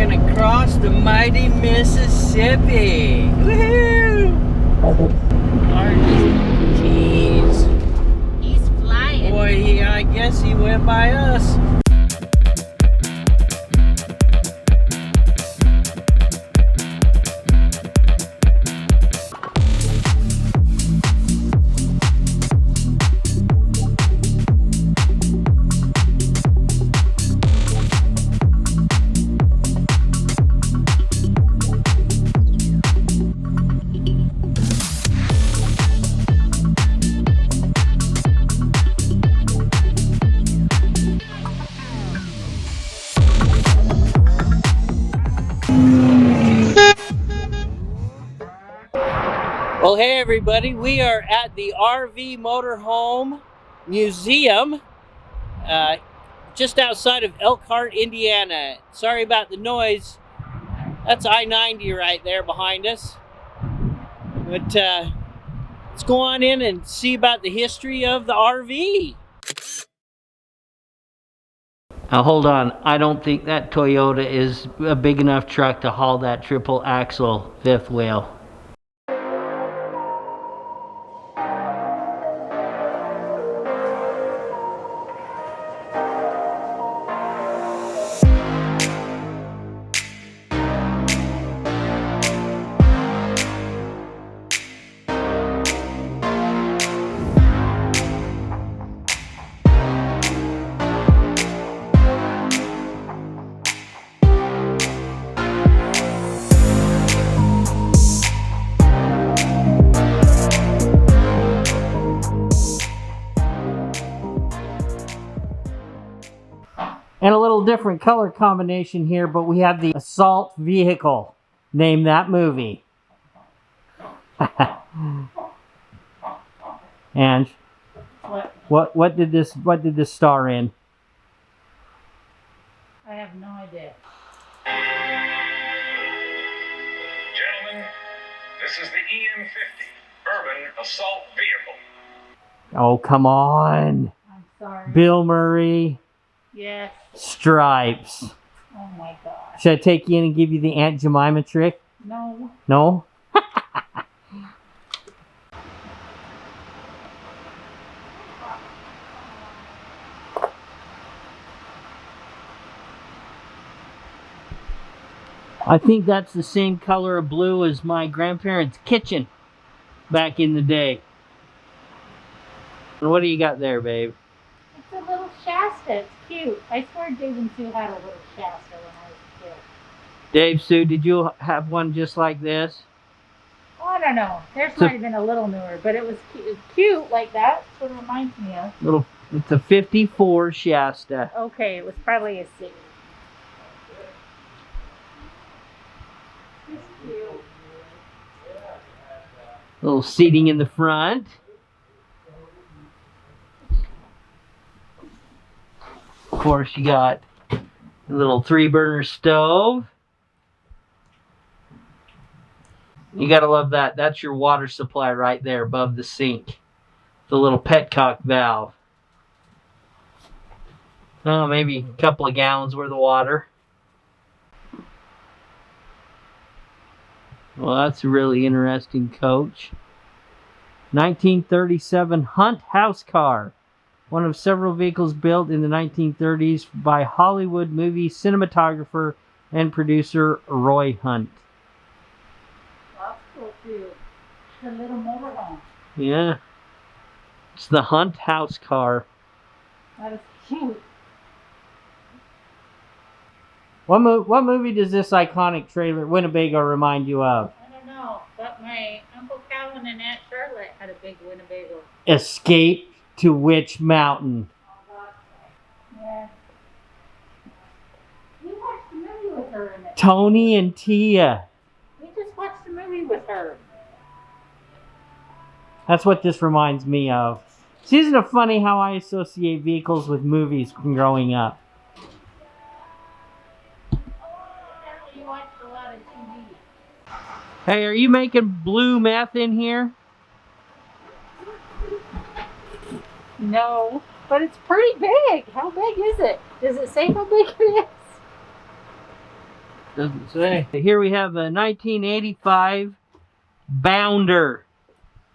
gonna cross the mighty Mississippi. Woohoo! Jeez. He's flying. Boy, I guess he went by us. Well, hey everybody, we are at the RV Motorhome Museum just outside of Elkhart, Indiana. Sorry about the noise. That's I-90 right there behind us. But let's go on in and see about the history of the RV. Now hold on, I don't think that Toyota is a big enough truck to haul that triple axle fifth wheel. And a little different color combination here, but we have the assault vehicle. Name that movie. And what did this star in? I have no idea. Gentlemen, this is the EM50 Urban Assault Vehicle. Oh, come on. I'm sorry. Bill Murray. Yes. Stripes. Oh my gosh. Should I take you in and give you the Aunt Jemima trick? No. No? I think that's the same color of blue as my grandparents' kitchen back in the day. And what do you got there, babe? It's a little Shasta. It's cute. I swear Dave and Sue had a little Shasta when I was a kid. Dave, Sue, did you have one just like this? Oh, I don't know. Theirs might have been a little newer, but it was cute like that. That's what it reminds me of. It's a 54 Shasta. Okay, it was probably a 6. It's cute. Little seating in the front. Of course, you got a little 3-burner stove. You gotta love that. That's your water supply right there above the sink. The little petcock valve. Oh, maybe a couple of gallons worth of water. Well, that's a really interesting coach. 1937 Hunt house car. One of several vehicles built in the 1930s by Hollywood movie cinematographer and producer Roy Hunt. That's cool too. The little motorhome. Yeah. It's the Hunt house car. That is cute. What movie does this iconic trailer, Winnebago, remind you of? I don't know, but my Uncle Calvin and Aunt Charlotte had a big Winnebago. Escape to Witch Mountain. Yeah. We watched the movie with her in it. Tony and Tia. We just watched the movie with her. That's what this reminds me of. See, isn't it funny how I associate vehicles with movies from growing up? You watched a lot of TV. Hey, are you making blue meth in here? No, but it's pretty big. How big is it? Does it say how big it is? Doesn't say. Here we have a 1985 Bounder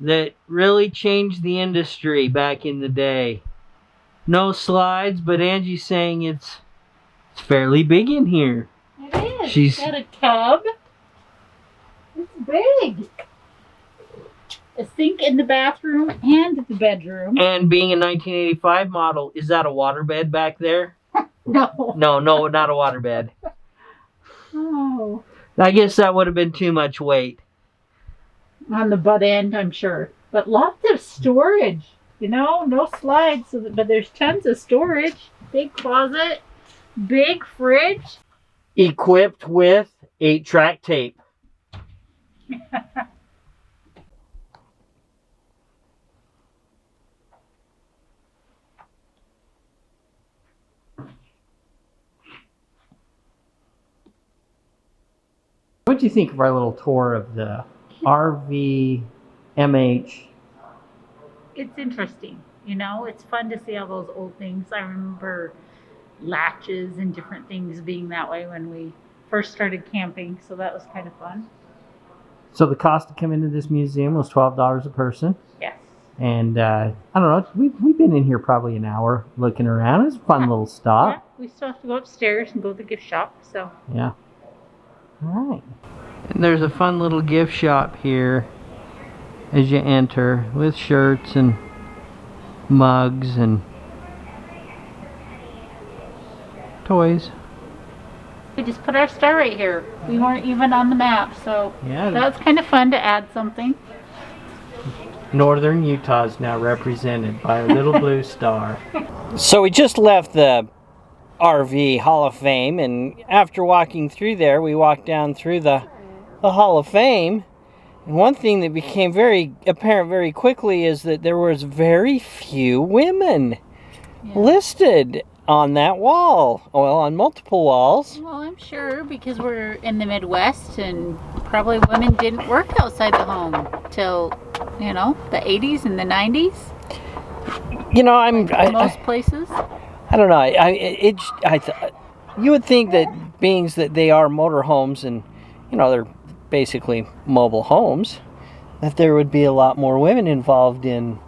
that really changed the industry back in the day. No slides, but Angie's saying it's fairly big in here. It is. She's got a tub. It's big. A sink in the bathroom and the bedroom. And being a 1985 model, is that a waterbed back there? No. No, not a waterbed. Oh. I guess that would have been too much weight. On the butt end, I'm sure. But lots of storage. You know, no slides, but there's tons of storage. Big closet, big fridge. Equipped with 8-track tape. What do you think of our little tour of the RV MH? It's interesting. You know, it's fun to see all those old things. I remember latches and different things being that way when we first started camping, so that was kind of fun. So the cost to come into this museum was $12 a person. Yes. And I don't know, we've been in here probably an hour looking around. It's a fun little stop. Yeah, we still have to go upstairs and go to the gift shop, so. Yeah. All right. And there's a fun little gift shop here as you enter with shirts and mugs and toys. We just put our star right here. We weren't even on the map, so Yeah. that's kind of fun to add something. Northern Utah is now represented by a little blue star. So we just left the RV Hall of Fame, and after walking through there, we walked down through the Hall of Fame. And one thing that became very apparent very quickly is that there was very few women listed on that wall. Well, on multiple walls. Well, I'm sure because we're in the Midwest and probably women didn't work outside the home till, you know, the 80s and the 90s. You know, Most places. I don't know. You would think that being that they are motorhomes and, you know, they're basically mobile homes, that there would be a lot more women involved in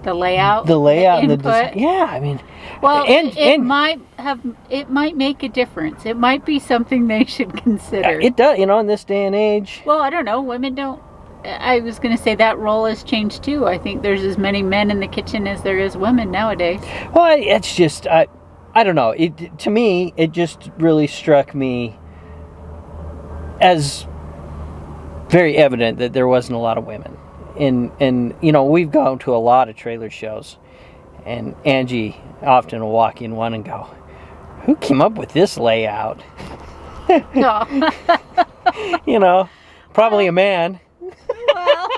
the layout, and the input. design. Yeah, I mean, well, it might make a difference. It might be something they should consider. It does, you know, in this day and age. Well, I don't know. Women don't. I was going to say that role has changed too. I think there's as many men in the kitchen as there is women nowadays. Well, it's just I don't know. To me, it just really struck me as very evident that there wasn't a lot of women. And you know, we've gone to a lot of trailer shows, and Angie often will walk in one and go, "Who came up with this layout?" No. You know, probably a man. Well,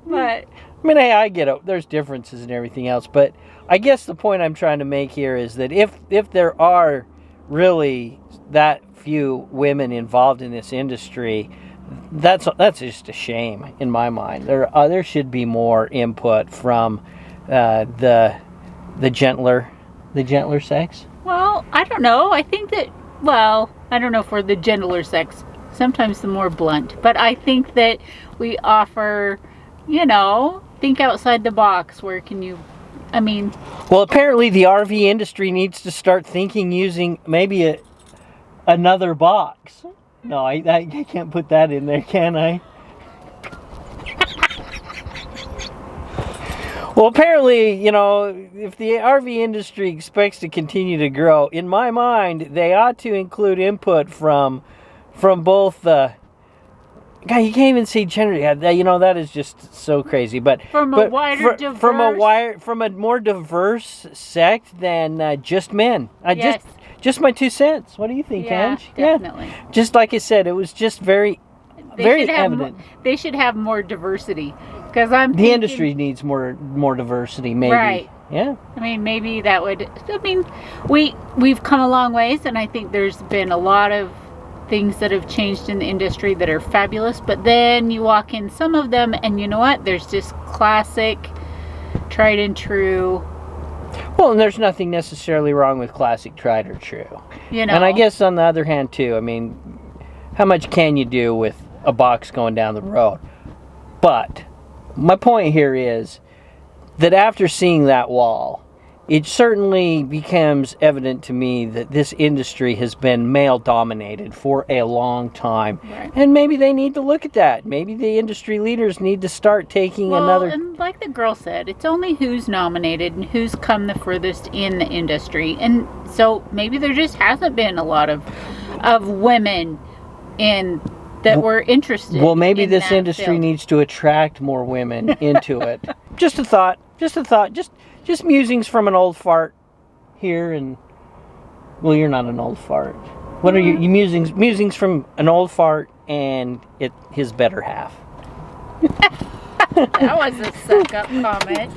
but I mean, hey, I get it. There's differences and everything else, but I guess the point I'm trying to make here is that if there are really that few women involved in this industry, that's just a shame in my mind. There should be more input from the gentler sex. well, I don't know. I think that I don't know for the gentler sex. Sometimes the more blunt, but I think that we offer, you know, think outside the box. Where can you? I mean, well, apparently the RV industry needs to start thinking using maybe another box. No, I can't put that in there, can I? Well, apparently, you know, if the RV industry expects to continue to grow, in my mind, they ought to include input from both the... God, you can't even see gender. You know, that is just so crazy. But from a more diverse sect than just men. Yes. Just my 2 cents. What do you think, Ange? Definitely. Yeah. Just like I said, it was just very evident. They should have more diversity, because the industry needs more diversity, maybe. Right. Yeah. I mean, maybe that would. I mean, we've come a long ways, and I think there's been a lot of things that have changed in the industry that are fabulous. But then you walk in some of them, and you know what? There's just classic, tried and true Well, and there's nothing necessarily wrong with classic tried or true. You know. And I guess on the other hand, too, I mean, how much can you do with a box going down the road? But my point here is that after seeing that wall, it certainly becomes evident to me that this industry has been male-dominated for a long time. Right. And maybe they need to look at that. Maybe the industry leaders need to start taking another... And like the girl said, it's only who's nominated and who's come the furthest in the industry. And so maybe there just hasn't been a lot of women in that were interested. Well, maybe in this that industry field. needs to attract more women into it. Just a thought. Just musings from an old fart here, and well, you're not an old fart. What are you musings? Musings from an old fart and his better half. That was a suck up comment.